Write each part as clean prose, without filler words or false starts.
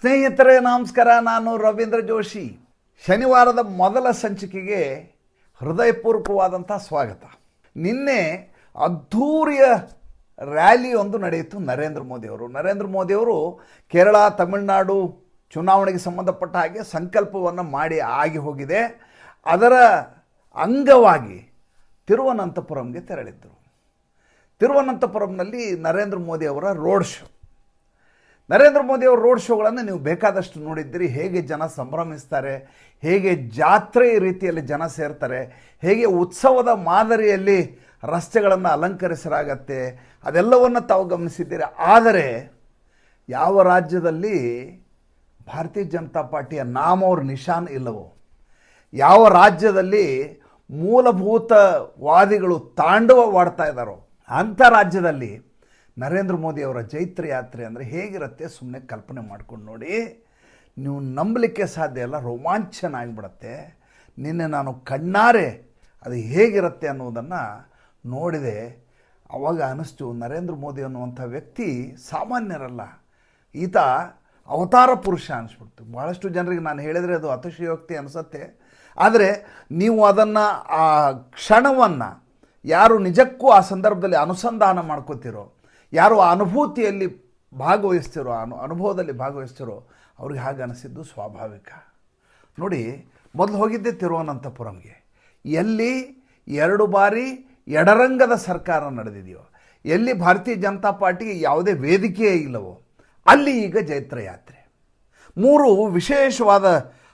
ಸ್ನೇಹಿತರೆ ನಮಸ್ಕಾರ. ನಾನು ರವೀಂದ್ರ ಜೋಶಿ. ಶನಿವಾರದ ಮೊದಲ ಸಂಚಿಕೆಗೆ ಹೃದಯಪೂರ್ವಕವಾದಂಥ ಸ್ವಾಗತ. ನಿನ್ನೆ ಅದ್ಧೂರಿಯ ರ್ಯಾಲಿ ಒಂದು ನಡೆಯಿತು. ನರೇಂದ್ರ ಮೋದಿಯವರು ಕೇರಳ, ತಮಿಳುನಾಡು ಚುನಾವಣೆಗೆ ಸಂಬಂಧಪಟ್ಟ ಹಾಗೆ ಸಂಕಲ್ಪವನ್ನು ಮಾಡಿ ಆಗಿ ಹೋಗಿದೆ. ಅದರ ಅಂಗವಾಗಿ ತಿರುವನಂತಪುರಂಗೆ ತೆರಳಿದ್ದರು. ತಿರುವನಂತಪುರಂನಲ್ಲಿ ನರೇಂದ್ರ ಮೋದಿಯವರ ರೋಡ್ ಶೋ. ನರೇಂದ್ರ ಮೋದಿಯವರ ರೋಡ್ ಶೋಗಳನ್ನು ನೀವು ಬೇಕಾದಷ್ಟು ನೋಡಿದ್ದೀರಿ. ಹೇಗೆ ಜನ ಸಂಭ್ರಮಿಸ್ತಾರೆ, ಹೇಗೆ ಜಾತ್ರೆ ರೀತಿಯಲ್ಲಿ ಜನ ಸೇರ್ತಾರೆ, ಹೇಗೆ ಉತ್ಸವದ ಮಾದರಿಯಲ್ಲಿ ರಸ್ತೆಗಳನ್ನು ಅಲಂಕರಿಸಲಾಗತ್ತೆ, ಅದೆಲ್ಲವನ್ನು ತಾವು ಗಮನಿಸಿದ್ದೀರಿ. ಆದರೆ ಯಾವ ರಾಜ್ಯದಲ್ಲಿ ಭಾರತೀಯ ಜನತಾ ಪಾರ್ಟಿಯ ನಾಮ ಅವ್ರ ನಿಶಾನ್ ಇಲ್ಲವೋ, ಯಾವ ರಾಜ್ಯದಲ್ಲಿ ಮೂಲಭೂತವಾದಿಗಳು ತಾಂಡವವಾಡ್ತಾ ಇದ್ದಾರೋ ಅಂಥ ರಾಜ್ಯದಲ್ಲಿ ನರೇಂದ್ರ ಮೋದಿಯವರ ಜೈತ್ರ ಯಾತ್ರೆ ಅಂದರೆ ಹೇಗಿರುತ್ತೆ ಸುಮ್ಮನೆ ಕಲ್ಪನೆ ಮಾಡ್ಕೊಂಡು ನೋಡಿ. ನೀವು ನಂಬಲಿಕ್ಕೆ ಸಾಧ್ಯ ಇಲ್ಲ, ರೋಮಾಂಚನ ಆಗಿಬಿಡತ್ತೆ. ನಿನ್ನೆ ನಾನು ಕಣ್ಣಾರೆ ಅದು ಹೇಗಿರುತ್ತೆ ಅನ್ನೋದನ್ನು ನೋಡಿದೆ. ಆವಾಗ ಅನ್ನಿಸ್ತು, ನರೇಂದ್ರ ಮೋದಿ ಅನ್ನುವಂಥ ವ್ಯಕ್ತಿ ಸಾಮಾನ್ಯರಲ್ಲ, ಈತ ಅವತಾರ ಪುರುಷ ಅನಿಸ್ಬಿಡ್ತು. ಭಾಳಷ್ಟು ಜನರಿಗೆ ನಾನು ಹೇಳಿದರೆ ಅದು ಅತಿಶಯೋಕ್ತಿ ಅನಿಸುತ್ತೆ. ಆದರೆ ನೀವು ಅದನ್ನು, ಆ ಕ್ಷಣವನ್ನು ಯಾರು ನಿಜಕ್ಕೂ ಆ ಸಂದರ್ಭದಲ್ಲಿ ಅನುಸಂಧಾನ ಮಾಡ್ಕೋತಿರೋ, ಯಾರು ಆ ಅನುಭೂತಿಯಲ್ಲಿ ಭಾಗವಹಿಸ್ತಿರೋ, ಅನುಭವದಲ್ಲಿ ಭಾಗವಹಿಸ್ತಿರೋ ಅವ್ರಿಗೆ ಹಾಗೆ ಅನಿಸಿದ್ದು ಸ್ವಾಭಾವಿಕ. ನೋಡಿ, ಮೊದಲು ಹೋಗಿದ್ದೆ ತಿರುವನಂತಪುರಂಗೆ. ಎಲ್ಲಿ 2 ಬಾರಿ ಎಡರಂಗದ ಸರ್ಕಾರ ನಡೆದಿದೆಯೋ, ಎಲ್ಲಿ ಭಾರತೀಯ ಜನತಾ ಪಾರ್ಟಿಗೆ ಯಾವುದೇ ವೇದಿಕೆಯೇ ಇಲ್ಲವೋ, ಅಲ್ಲಿ ಈಗ ಜೈತ್ರ ಯಾತ್ರೆ. 3 ವಿಶೇಷವಾದ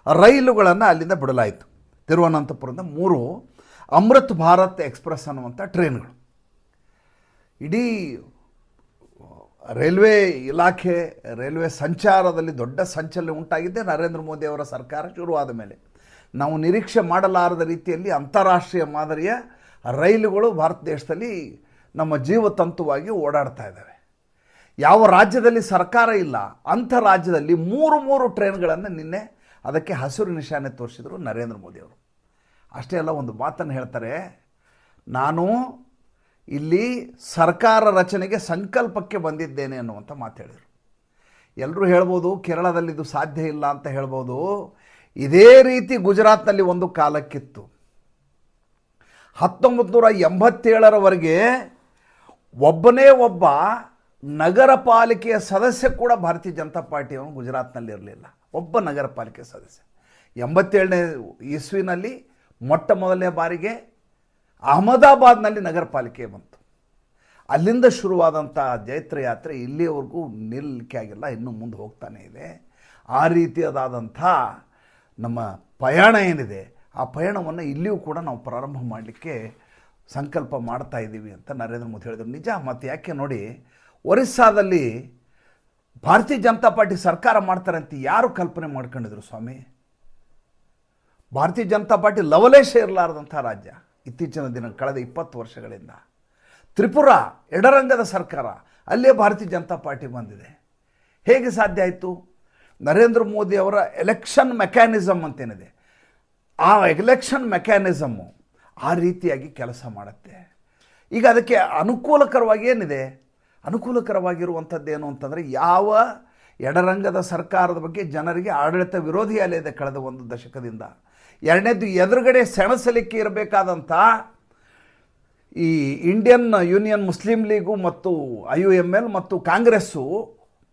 ರೈಲುಗಳನ್ನು ಅಲ್ಲಿಂದ ಬಿಡಲಾಯಿತು. ತಿರುವನಂತಪುರದ 3 ಅಮೃತ್ ಭಾರತ್ ಎಕ್ಸ್ಪ್ರೆಸ್ ಅನ್ನುವಂಥ ಟ್ರೈನ್ಗಳು. ಇಡೀ ರೈಲ್ವೆ ಇಲಾಖೆ, ರೈಲ್ವೆ ಸಂಚಾರದಲ್ಲಿ ದೊಡ್ಡ ಸಂಚಲನ ಉಂಟಾಗಿದೆ. ನರೇಂದ್ರ ಮೋದಿಯವರ ಸರ್ಕಾರ ಶುರುವಾದ ಮೇಲೆ ನಾವು ನಿರೀಕ್ಷೆ ಮಾಡಲಾರದ ರೀತಿಯಲ್ಲಿ ಅಂತಾರಾಷ್ಟ್ರೀಯ ಮಾದರಿಯ ರೈಲುಗಳು ಭಾರತ ದೇಶದಲ್ಲಿ ನಮ್ಮ ಜೀವತಂತುವಾಗಿ ಓಡಾಡ್ತಾ ಇದ್ದಾವೆ. ಯಾವ ರಾಜ್ಯದಲ್ಲಿ ಸರ್ಕಾರ ಇಲ್ಲ ಅಂಥ ರಾಜ್ಯದಲ್ಲಿ 3 ಟ್ರೈನ್ಗಳನ್ನು ನಿನ್ನೆ ಅದಕ್ಕೆ ಹಸಿರು ನಿಶಾನೆ ತೋರಿಸಿದರು ನರೇಂದ್ರ ಮೋದಿಯವರು. ಅಷ್ಟೇ ಅಲ್ಲ, ಒಂದು ಮಾತನ್ನು ಹೇಳ್ತಾರೆ, ನಾನು ಇಲ್ಲಿ ಸರ್ಕಾರ ರಚನೆಗೆ ಸಂಕಲ್ಪಕ್ಕೆ ಬಂದಿದ್ದೇನೆ ಅನ್ನುವಂಥ ಮಾತು ಹೇಳಿದರು. ಎಲ್ಲರೂ ಹೇಳ್ಬೋದು ಕೇರಳದಲ್ಲಿ ಇದು ಸಾಧ್ಯ ಇಲ್ಲ ಅಂತ ಹೇಳ್ಬೋದು. ಇದೇ ರೀತಿ ಗುಜರಾತ್ನಲ್ಲಿ ಒಂದು ಕಾಲಕ್ಕಿತ್ತು. 1987ರವರೆಗೆ ಒಬ್ಬನೇ ಒಬ್ಬ ನಗರ ಪಾಲಿಕೆಯ ಸದಸ್ಯ ಕೂಡ ಭಾರತೀಯ ಜನತಾ ಪಾರ್ಟಿಯವನು ಗುಜರಾತ್ನಲ್ಲಿ ಇರಲಿಲ್ಲ. ಒಬ್ಬ ನಗರ ಪಾಲಿಕೆ ಸದಸ್ಯ. 87ನೇ ಇಸ್ವಿನಲ್ಲಿ ಮೊಟ್ಟ ಮೊದಲನೇ ಬಾರಿಗೆ ಅಹಮದಾಬಾದ್ನಲ್ಲಿ ನಗರ ಪಾಲಿಕೆ ಬಂತು. ಅಲ್ಲಿಂದ ಶುರುವಾದಂಥ ಜೈತ್ರ ಯಾತ್ರೆ ಇಲ್ಲಿಯವರೆಗೂ ನಿಲ್ಲಕ್ಕೆ ಆಗಿಲ್ಲ, ಇನ್ನೂ ಮುಂದೆ ಹೋಗ್ತಾನೆ ಇದೆ. ಆ ರೀತಿಯಾದಂಥ ನಮ್ಮ ಪಯಣ ಏನಿದೆ, ಆ ಪಯಣವನ್ನು ಇಲ್ಲಿಯೂ ಕೂಡ ನಾವು ಪ್ರಾರಂಭ ಮಾಡಲಿಕ್ಕೆ ಸಂಕಲ್ಪ ಮಾಡ್ತಾ ಇದ್ದೀವಿ ಅಂತ ನರೇಂದ್ರ ಮೋದಿ ಹೇಳಿದರು. ನಿಜ. ಮತ್ತು ಯಾಕೆ ನೋಡಿ, ಒರಿಸ್ಸಾದಲ್ಲಿ ಭಾರತೀಯ ಜನತಾ ಪಾರ್ಟಿ ಸರ್ಕಾರ ಮಾಡ್ತಾರೆ ಅಂತ ಯಾರು ಕಲ್ಪನೆ ಮಾಡ್ಕೊಂಡಿದ್ರು ಸ್ವಾಮಿ? ಭಾರತೀಯ ಜನತಾ ಪಾರ್ಟಿ ಲವಲೇಶ ಇರಲಾರದಂಥ ರಾಜ್ಯ ಇತ್ತೀಚಿನ ದಿನ, ಕಳೆದ 20 ವರ್ಷಗಳಿಂದ. ತ್ರಿಪುರಾ ಎಡರಂಗದ ಸರ್ಕಾರ, ಅಲ್ಲೇ ಭಾರತೀಯ ಜನತಾ ಪಾರ್ಟಿ ಬಂದಿದೆ. ಹೇಗೆ ಸಾಧ್ಯ ಆಯಿತು? ನರೇಂದ್ರ ಮೋದಿ ಅವರ ಎಲೆಕ್ಷನ್ ಮೆಕ್ಯಾನಿಸಮ್ ಅಂತೇನಿದೆ, ಆ ಎಲೆಕ್ಷನ್ ಮೆಕ್ಯಾನಿಸಮ್ಮು ಆ ರೀತಿಯಾಗಿ ಕೆಲಸ ಮಾಡುತ್ತೆ. ಈಗ ಅದಕ್ಕೆ ಅನುಕೂಲಕರವಾಗಿ ಏನಿದೆ, ಅನುಕೂಲಕರವಾಗಿರುವಂಥದ್ದೇನು ಅಂತಂದರೆ, ಯಾವ ಎಡರಂಗದ ಸರ್ಕಾರದ ಬಗ್ಗೆ ಜನರಿಗೆ ಆಡಳಿತ ವಿರೋಧಿ ಅಲೆ ಇದೆ ಕಳೆದ 1 ದಶಕದಿಂದ. ಎರಡನೇದು, ಎದುರುಗಡೆ ಸೆಣಸಲಿಕ್ಕೆ ಇರಬೇಕಾದಂಥ ಈ ಇಂಡಿಯನ್ ಯೂನಿಯನ್ ಮುಸ್ಲಿಂ ಲೀಗು ಮತ್ತು IUML ಮತ್ತು ಕಾಂಗ್ರೆಸ್ಸು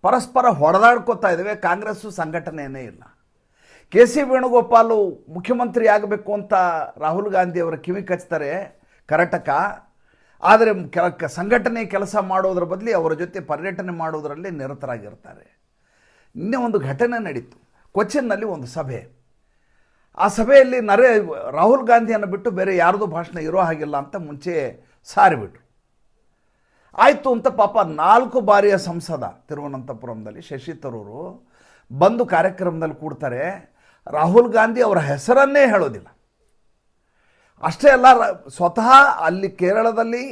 ಪರಸ್ಪರ ಹೊಡೆದಾಡ್ಕೋತಾ ಇದ್ದಾವೆ. ಕಾಂಗ್ರೆಸ್ಸು ಸಂಘಟನೆಯೇ ಇಲ್ಲ. KC ವೇಣುಗೋಪಾಲು ಮುಖ್ಯಮಂತ್ರಿ ಆಗಬೇಕು ಅಂತ ರಾಹುಲ್ ಗಾಂಧಿಯವರ ಕಿವಿ ಕಚ್ತಾರೆ ಕರ್ನಾಟಕ. ಆದರೆ ಸಂಘಟನೆ ಕೆಲಸ ಮಾಡೋದ್ರ ಬದಲಿ ಅವರ ಜೊತೆ ಪರ್ಯಟನೆ ಮಾಡೋದರಲ್ಲಿ ನಿರತರಾಗಿರ್ತಾರೆ. ನಿನ್ನೆ ಒಂದು ಘಟನೆ ನಡೀತು. ಕೊಚ್ಚಿನ್ನಲ್ಲಿ ಒಂದು ಸಭೆ. ಆ ಸಭೆಯಲ್ಲಿ ರಾಹುಲ್ ಗಾಂಧಿಯನ್ನು ಬಿಟ್ಟು ಬೇರೆ ಯಾರ್ದು ಭಾಷಣ ಇರೋ ಹಾಗಿಲ್ಲ ಅಂತ ಮುಂಚೆ ಸಾರಿಬಿಟ್ರು. ಆಯಿತು ಅಂತ ಪಾಪ 4 ಬಾರಿಯ ಸಂಸದ ತಿರುವನಂತಪುರಂದಲ್ಲಿ ಶಶಿ ತರೂರು ಬಂದು ಕಾರ್ಯಕ್ರಮದಲ್ಲಿ ಕೂಡ್ತಾರೆ. ರಾಹುಲ್ ಗಾಂಧಿ ಅವರ ಹೆಸರನ್ನೇ ಹೇಳೋದಿಲ್ಲ. ಅಷ್ಟೇ ಅಲ್ಲ, ಸ್ವತಃ ಅಲ್ಲಿ ಕೇರಳದಲ್ಲಿ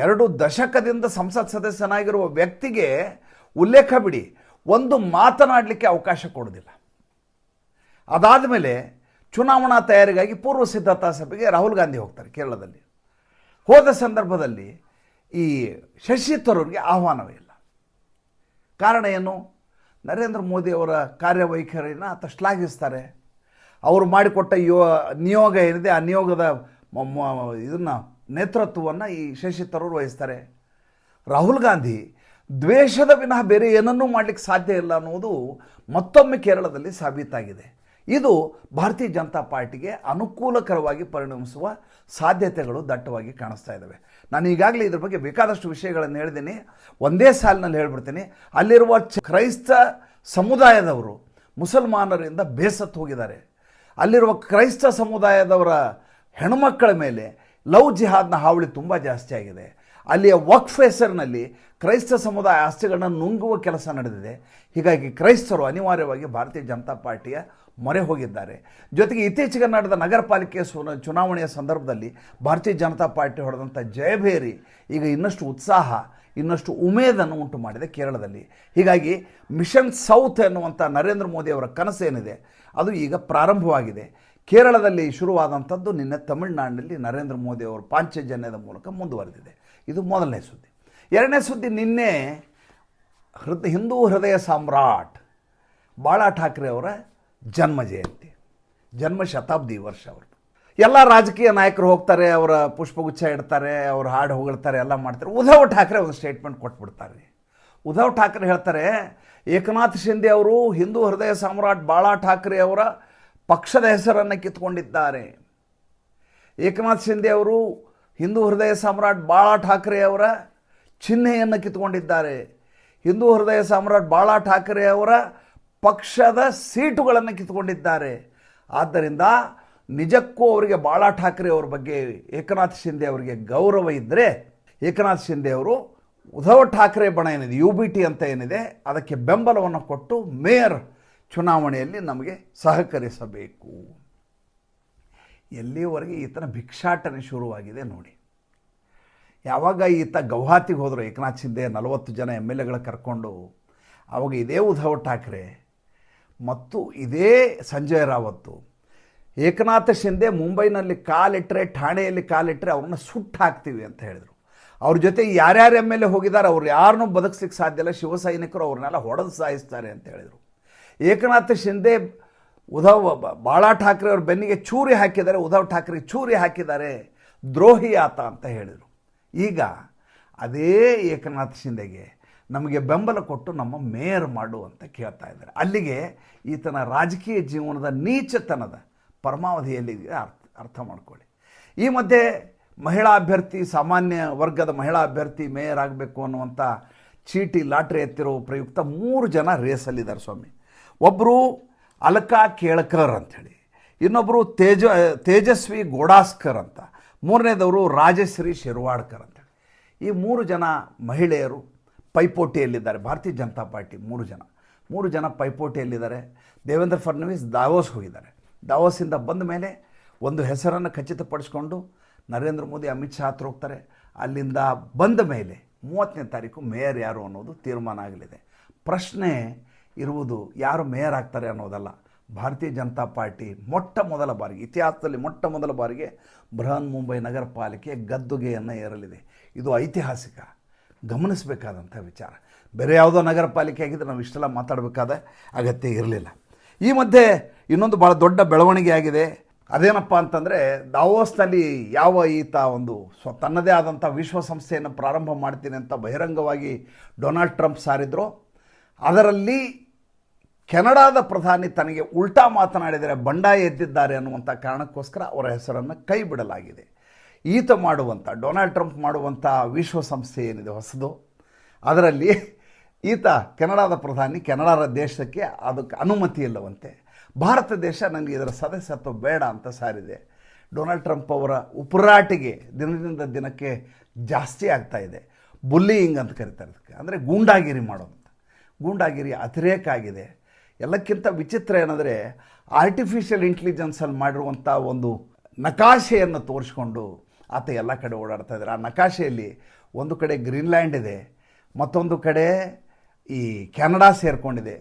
2 ದಶಕದಿಂದ ಸಂಸತ್ ಸದಸ್ಯನಾಗಿರುವ ವ್ಯಕ್ತಿಗೆ ಉಲ್ಲೇಖ ಬಿಡಿ, ಒಂದು ಮಾತನಾಡಲಿಕ್ಕೆ ಅವಕಾಶ ಕೊಡೋದಿಲ್ಲ. ಅದಾದ ಮೇಲೆ ಚುನಾವಣಾ ತಯಾರಿಗಾಗಿ ಪೂರ್ವ ಸಿದ್ಧತಾ ಸಭೆಗೆ ರಾಹುಲ್ ಗಾಂಧಿ ಹೋಗ್ತಾರೆ ಕೇರಳದಲ್ಲಿ. ಹೋದ ಸಂದರ್ಭದಲ್ಲಿ ಈ ಶಶಿ ತರೂರ್ಗೆ ಆಹ್ವಾನವೇ ಇಲ್ಲ. ಕಾರಣ ಏನು? ನರೇಂದ್ರ ಮೋದಿ ಅವರ ಕಾರ್ಯವೈಖರಿನ ಆತ ಶ್ಲಾಘಿಸ್ತಾರೆ. ಅವರು ಮಾಡಿಕೊಟ್ಟ ನಿಯೋಗ ಏನಿದೆ ಆ ನಿಯೋಗದ ಇದನ್ನು ನೇತೃತ್ವವನ್ನು ಈ ಶಶಿ ತರೂರ್ ವಹಿಸ್ತಾರೆ. ರಾಹುಲ್ ಗಾಂಧಿ ದ್ವೇಷದ ವಿನಃ ಬೇರೆ ಏನನ್ನೂ ಮಾಡಲಿಕ್ಕೆ ಸಾಧ್ಯ ಇಲ್ಲ ಅನ್ನೋದು ಮತ್ತೊಮ್ಮೆ ಕೇರಳದಲ್ಲಿ ಸಾಬೀತಾಗಿದೆ. ಇದು ಭಾರತೀಯ ಜನತಾ ಪಾರ್ಟಿಗೆ ಅನುಕೂಲಕರವಾಗಿ ಪರಿಣಮಿಸುವ ಸಾಧ್ಯತೆಗಳು ದಟ್ಟವಾಗಿ ಕಾಣಿಸ್ತಾ ಇದ್ದಾವೆ. ನಾನು ಈಗಾಗಲೇ ಇದ್ರ ಬಗ್ಗೆ ಬೇಕಾದಷ್ಟು ವಿಷಯಗಳನ್ನು ಹೇಳಿದ್ದೀನಿ. ಒಂದೇ ಸಾಲಿನಲ್ಲಿ ಹೇಳ್ಬಿಡ್ತೀನಿ. ಅಲ್ಲಿರುವ ಕ್ರೈಸ್ತ ಸಮುದಾಯದವರು ಮುಸಲ್ಮಾನರಿಂದ ಬೇಸತ್ತು ಹೋಗಿದ್ದಾರೆ. ಅಲ್ಲಿರುವ ಕ್ರೈಸ್ತ ಸಮುದಾಯದವರ ಹೆಣ್ಮಕ್ಕಳ ಮೇಲೆ ಲವ್ ಜಿಹಾದ್ನ ಹಾವಳಿ ತುಂಬ ಜಾಸ್ತಿ ಆಗಿದೆ. ಅಲ್ಲಿಯ ವಕ್ಫ್ ಹೆಸರಿನಲ್ಲಿ ಕ್ರೈಸ್ತ ಸಮುದಾಯ ಆಸ್ತಿಗಳನ್ನು ನುಂಗುವ ಕೆಲಸ ನಡೆದಿದೆ. ಹೀಗಾಗಿ ಕ್ರೈಸ್ತರು ಅನಿವಾರ್ಯವಾಗಿ ಭಾರತೀಯ ಜನತಾ ಪಾರ್ಟಿಯ ಮೊರೆ ಹೋಗಿದ್ದಾರೆ. ಜೊತೆಗೆ ಇತ್ತೀಚೆಗೆ ನಡೆದ ನಗರ ಪಾಲಿಕೆ ಚುನಾವಣೆಯ ಸಂದರ್ಭದಲ್ಲಿ ಭಾರತೀಯ ಜನತಾ ಪಾರ್ಟಿ ಹೊಡೆದಂಥ ಜಯಭೇರಿ ಈಗ ಇನ್ನಷ್ಟು ಉತ್ಸಾಹ, ಇನ್ನಷ್ಟು ಉಮೇದನ್ನು ಉಂಟು ಮಾಡಿದೆ ಕೇರಳದಲ್ಲಿ. ಹೀಗಾಗಿ ಮಿಷನ್ ಸೌತ್ ಎನ್ನುವಂಥ ನರೇಂದ್ರ ಮೋದಿ ಅವರ ಕನಸೇನಿದೆ ಅದು ಈಗ ಪ್ರಾರಂಭವಾಗಿದೆ. ಕೇರಳದಲ್ಲಿ ಶುರುವಾದಂಥದ್ದು ನಿನ್ನೆ ತಮಿಳುನಾಡಿನಲ್ಲಿ ನರೇಂದ್ರ ಮೋದಿ ಅವರು ಪಾಂಚಜನ್ಯದ ಮೂಲಕ ಮುಂದುವರೆದಿದೆ. ಇದು ಮೊದಲನೇ ಸುದ್ದಿ. ಎರಡನೇ ಸುದ್ದಿ, ನಿನ್ನೆ ಹಿಂದೂ ಹೃದಯ ಸಾಮ್ರಾಟ್ ಬಾಳಾ ಠಾಕ್ರೆ ಅವರ ಜನ್ಮ ಜಯಂತಿ, ಜನ್ಮ ಶತಾಬ್ದಿ ವರ್ಷ ಅವ್ರದ್ದು. ಎಲ್ಲ ರಾಜಕೀಯ ನಾಯಕರು ಹೋಗ್ತಾರೆ, ಅವರ ಪುಷ್ಪಗುಚ್ಛ ಇಡ್ತಾರೆ, ಅವ್ರ ಹಾಡು ಹೊಗಳ್ತಾರೆ, ಎಲ್ಲ ಮಾಡ್ತಾರೆ. ಉದ್ಧವ್ ಠಾಕ್ರೆ ಒಂದು ಸ್ಟೇಟ್ಮೆಂಟ್ ಕೊಟ್ಬಿಡ್ತಾರೆ. ಉದ್ಧವ್ ಠಾಕ್ರೆ ಹೇಳ್ತಾರೆ, ಏಕನಾಥ್ ಶಿಂದೆ ಅವರು ಹಿಂದೂ ಹೃದಯ ಸಾಮ್ರಾಟ್ ಬಾಳಾ ಠಾಕ್ರೆ ಅವರ ಪಕ್ಷದ ಹೆಸರನ್ನು ಕಿತ್ಕೊಂಡಿದ್ದಾರೆ. ಏಕನಾಥ್ ಶಿಂದೆ ಅವರು ಹಿಂದೂ ಹೃದಯ ಸಾಮ್ರಾಟ್ ಬಾಳಾ ಠಾಕ್ರೆ ಅವರ ಚಿಹ್ನೆಯನ್ನು ಕಿತ್ಕೊಂಡಿದ್ದಾರೆ. ಹಿಂದೂ ಹೃದಯ ಸಾಮ್ರಾಟ್ ಬಾಳಾ ಠಾಕ್ರೆ ಅವರ ಪಕ್ಷದ ಸೀಟುಗಳನ್ನು ಕಿತ್ಕೊಂಡಿದ್ದಾರೆ. ಆದ್ದರಿಂದ ನಿಜಕ್ಕೂ ಅವರಿಗೆ ಬಾಳಾ ಠಾಕ್ರೆ ಅವರ ಬಗ್ಗೆ, ಏಕನಾಥ್ ಶಿಂದೆ ಅವರಿಗೆ ಗೌರವ ಇದ್ದರೆ ಏಕನಾಥ್ ಶಿಂದೆ ಅವರು ಉದ್ಧವ್ ಠಾಕ್ರೆ ಬಣ ಏನಿದೆ, UBT ಅಂತ ಏನಿದೆ, ಅದಕ್ಕೆ ಬೆಂಬಲವನ್ನು ಕೊಟ್ಟು ಮೇಯರ್ ಚುನಾವಣೆಯಲ್ಲಿ ನಮಗೆ ಸಹಕರಿಸಬೇಕು. ಎಲ್ಲಿಯವರೆಗೆ ಈತನ ಭಿಕ್ಷಾಟನೆ ಶುರುವಾಗಿದೆ ನೋಡಿ. ಯಾವಾಗ ಈತ ಗೌಹಾತಿಗೆ ಹೋದರು ಏಕನಾಥ್ ಶಿಂದೆ 40 ಜನ MLAಗಳ ಕರ್ಕೊಂಡು, ಆವಾಗ ಇದೇ ಉದ್ಧವ್ ಠಾಕ್ರೆ ಮತ್ತು ಇದೇ ಸಂಜಯ್ ರಾವತ್ತು ಏಕನಾಥ ಶಿಂದೆ ಮುಂಬೈನಲ್ಲಿ ಕಾಲಿಟ್ಟರೆ, ಠಾಣೆಯಲ್ಲಿ ಕಾಲಿಟ್ಟರೆ ಅವ್ರನ್ನ ಸುಟ್ಟು ಹಾಕ್ತೀವಿ ಅಂತ ಹೇಳಿದರು. ಅವ್ರ ಜೊತೆ ಯಾರ್ಯಾರು MLA ಹೋಗಿದ್ದಾರೆ ಅವ್ರು ಯಾರನ್ನೂ ಬದುಕಿಸ್ಲಿಕ್ಕೆ ಸಾಧ್ಯ ಇಲ್ಲ, ಶಿವಸೈನಿಕರು ಅವ್ರನ್ನೆಲ್ಲ ಹೊಡೆದು ಸಾಯಿಸ್ತಾರೆ ಅಂತ ಹೇಳಿದರು. ಏಕನಾಥ ಶಿಂದೆ ಬಾಳಾ ಠಾಕ್ರೆ ಅವ್ರ ಬೆನ್ನಿಗೆ ಚೂರಿ ಹಾಕಿದ್ದಾರೆ, ಉದ್ಧವ್ ಠಾಕ್ರೆ ಚೂರಿ ಹಾಕಿದ್ದಾರೆ, ದ್ರೋಹಿ ಆತ ಅಂತ ಹೇಳಿದರು. ಈಗ ಅದೇ ಏಕನಾಥ್ ಶಿಂದೆಗೆ ನಮಗೆ ಬೆಂಬಲ ಕೊಟ್ಟು ನಮ್ಮ ಮೇಯರ್ ಮಾಡು ಅಂತ ಕೇಳ್ತಾ ಇದ್ದಾರೆ. ಅಲ್ಲಿಗೆ ಈತನ ರಾಜಕೀಯ ಜೀವನದ ನೀಚತನದ ಪರಮಾವಧಿಯಲ್ಲಿ ಅರ್ಥ ಮಾಡ್ಕೊಳ್ಳಿ. ಈ ಮಧ್ಯೆ ಮಹಿಳಾ ಅಭ್ಯರ್ಥಿ, ಸಾಮಾನ್ಯ ವರ್ಗದ ಮಹಿಳಾ ಅಭ್ಯರ್ಥಿ ಮೇಯರ್ ಆಗಬೇಕು ಅನ್ನುವಂಥ ಚೀಟಿ ಲಾಟ್ರಿ ಎತ್ತಿರೋ ಪ್ರಯುಕ್ತ 3 ಜನ ರೇಸಲ್ಲಿದ್ದಾರೆ ಸ್ವಾಮಿ. ಒಬ್ಬರು ಅಲಕಾ ಕೇಳ್ಕರ್ ಅಂಥೇಳಿ, ಇನ್ನೊಬ್ಬರು ತೇಜಸ್ವಿ ಗೋಡಾಸ್ಕರ್ ಅಂತ, ಮೂರನೇದವರು ರಾಜಶ್ರೀ ಶಿರ್ವಾಡ್ಕರ್ ಅಂತೇಳಿ. ಈ 3 ಜನ ಮಹಿಳೆಯರು ಪೈಪೋಟಿಯಲ್ಲಿದ್ದಾರೆ. ಭಾರತೀಯ ಜನತಾ ಪಾರ್ಟಿ 3 ಜನ ಪೈಪೋಟಿಯಲ್ಲಿದ್ದಾರೆ. ದೇವೇಂದ್ರ ಫಡ್ನವೀಸ್ ದಾವೋಸ್ ಹೋಗಿದ್ದಾರೆ. ದಾವೋಸಿಂದ ಬಂದ ಮೇಲೆ ಒಂದು ಹೆಸರನ್ನು ಖಚಿತಪಡಿಸ್ಕೊಂಡು ನರೇಂದ್ರ ಮೋದಿ, ಅಮಿತ್ ಶಾ ಹತ್ರ ಹೋಗ್ತಾರೆ. ಅಲ್ಲಿಂದ ಬಂದ ಮೇಲೆ 30ನೇ ತಾರೀಕು ಮೇಯರ್ ಯಾರು ಅನ್ನೋದು ತೀರ್ಮಾನ ಆಗಲಿದೆ. ಪ್ರಶ್ನೆ ಇರುವುದು ಯಾರು ಮೇಯರ್ ಆಗ್ತಾರೆ ಅನ್ನೋದಲ್ಲ. ಭಾರತೀಯ ಜನತಾ ಪಾರ್ಟಿ ಮೊಟ್ಟ ಮೊದಲ ಬಾರಿಗೆ, ಇತಿಹಾಸದಲ್ಲಿ ಮೊಟ್ಟ ಮೊದಲ ಬಾರಿಗೆ ಬೃಹನ್ ಮುಂಬೈ ನಗರ ಪಾಲಿಕೆ ಗದ್ದುಗೆಯನ್ನು ಏರಲಿದೆ. ಇದು ಐತಿಹಾಸಿಕ, ಗಮನಿಸಬೇಕಾದಂಥ ವಿಚಾರ. ಬೇರೆ ಯಾವುದೋ ನಗರ ಪಾಲಿಕೆ ಆಗಿದ್ದರೆ ನಾವು ಇಷ್ಟೆಲ್ಲ ಮಾತಾಡಬೇಕಾದ ಅಗತ್ಯ ಇರಲಿಲ್ಲ. ಈ ಮಧ್ಯೆ ಇನ್ನೊಂದು ಭಾಳ ದೊಡ್ಡ ಬೆಳವಣಿಗೆ ಆಗಿದೆ. ಅದೇನಪ್ಪ ಅಂತಂದರೆ, ದಾವೋಸ್ನಲ್ಲಿ ಯಾವ ಈತ ಒಂದು ತನ್ನದೇ ಆದಂಥ ವಿಶ್ವಸಂಸ್ಥೆಯನ್ನು ಪ್ರಾರಂಭ ಮಾಡ್ತೀನಿ ಅಂತ ಬಹಿರಂಗವಾಗಿ ಡೊನಾಲ್ಡ್ ಟ್ರಂಪ್ ಸಾರಿದ್ರು, ಅದರಲ್ಲಿ ಕೆನಡಾದ ಪ್ರಧಾನಿ ತನಗೆ ಉಲ್ಟಾ ಮಾತನಾಡಿದರೆ ಬಂಡಾಯ ಎದ್ದಿದ್ದಾರೆ ಅನ್ನುವಂಥ ಕಾರಣಕ್ಕೋಸ್ಕರ ಅವರ ಹೆಸರನ್ನು ಕೈ ಬಿಡಲಾಗಿದೆ. ಈತ ಮಾಡುವಂಥ, ಡೊನಾಲ್ಡ್ ಟ್ರಂಪ್ ಮಾಡುವಂಥ ವಿಶ್ವಸಂಸ್ಥೆ ಏನಿದೆ ಹೊಸದು, ಅದರಲ್ಲಿ ಈತ ಕೆನಡಾದ ಪ್ರಧಾನಿ, ಕೆನಡಾ ದೇಶಕ್ಕೆ ಅದಕ್ಕೆ ಅನುಮತಿ ಇಲ್ಲವಂತೆ. ಭಾರತ ದೇಶ ನನಗೆ ಇದರ ಸದಸ್ಯತ್ವ ಬೇಡ ಅಂತ ಸಾರಿದೆ. ಡೊನಾಲ್ಡ್ ಟ್ರಂಪ್ ಅವರ ಉಪರಾಟಿಗೆ ದಿನದಿಂದ ದಿನಕ್ಕೆ ಜಾಸ್ತಿ ಆಗ್ತಾ ಇದೆ. ಬುಲ್ಲಿಯಿಂಗ್ ಅಂತ ಕರೀತಾರೆ ಅದಕ್ಕೆ, ಅಂದರೆ ಗೂಂಡಾಗಿರಿ ಮಾಡೋದಂತ. ಗೂಂಡಾಗಿರಿ ಅತಿರೇಕ ಆಗಿದೆ. ಎಲ್ಲಕ್ಕಿಂತ ವಿಚಿತ್ರ ಏನಂದರೆ, ಆರ್ಟಿಫಿಷಿಯಲ್ ಇಂಟೆಲಿಜೆನ್ಸಲ್ಲಿ ಮಾಡಿರುವಂಥ ಒಂದು ನಕಾಶೆಯನ್ನು ತೋರಿಸ್ಕೊಂಡು ಆತ ಎಲ್ಲ ಕಡೆ ಓಡಾಡ್ತಾ ಇದ್ದಾರೆ. ಆ ನಕಾಶೆಯಲ್ಲಿ ಒಂದು ಕಡೆ ಗ್ರೀನ್ಲ್ಯಾಂಡ್ ಇದೆ, ಮತ್ತೊಂದು ಕಡೆ ಈ ಕೆನಡಾ ಸೇರಿಕೊಂಡಿದೆ,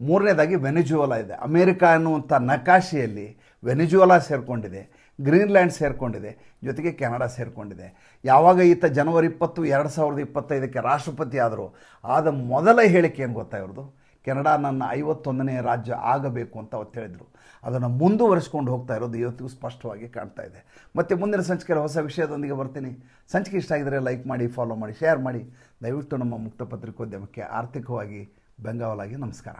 ಮೂರನೇದಾಗಿ ವೆನಿಜುವಲಾ ಇದೆ. ಅಮೇರಿಕಾ ಅನ್ನುವಂಥ ನಕಾಶೆಯಲ್ಲಿ ವೆನಿಜುವಲಾ ಸೇರಿಕೊಂಡಿದೆ, ಗ್ರೀನ್ಲ್ಯಾಂಡ್ ಸೇರಿಕೊಂಡಿದೆ, ಜೊತೆಗೆ ಕೆನಡಾ ಸೇರಿಕೊಂಡಿದೆ. ಯಾವಾಗ ಈತ ಜನವರಿ 20, 2025ಕ್ಕೆ ರಾಷ್ಟ್ರಪತಿ ಆದರೂ ಆದ ಮೊದಲ ಹೇಳಿಕೆ ಏನು ಗೊತ್ತಾ ಇವ್ರದ್ದು? ಕೆನಡಾ ನನ್ನ 51ನೇ ರಾಜ್ಯ ಆಗಬೇಕು ಅಂತ ಅವತ್ತು ಹೇಳಿದರು. ಅದನ್ನು ಮುಂದುವರಿಸ್ಕೊಂಡು ಹೋಗ್ತಾ ಇರೋದು ಇವತ್ತಿಗೂ ಸ್ಪಷ್ಟವಾಗಿ ಕಾಣ್ತಾ ಇದೆ. ಮತ್ತು ಮುಂದಿನ ಸಂಚಿಕೆಯಲ್ಲಿ ಹೊಸ ವಿಷಯದೊಂದಿಗೆ ಬರ್ತೀನಿ. ಸಂಚಿಕೆ ಇಷ್ಟ ಆಗಿದರೆ ಲೈಕ್ ಮಾಡಿ, ಫಾಲೋ ಮಾಡಿ, ಶೇರ್ ಮಾಡಿ. ದಯವಿಟ್ಟು ನಮ್ಮ ಮುಕ್ತ ಪತ್ರಿಕೋದ್ಯಮಕ್ಕೆ ಆರ್ಥಿಕವಾಗಿ ಬೆಂಗಾವಲಾಗಿ ನಮಸ್ಕಾರ.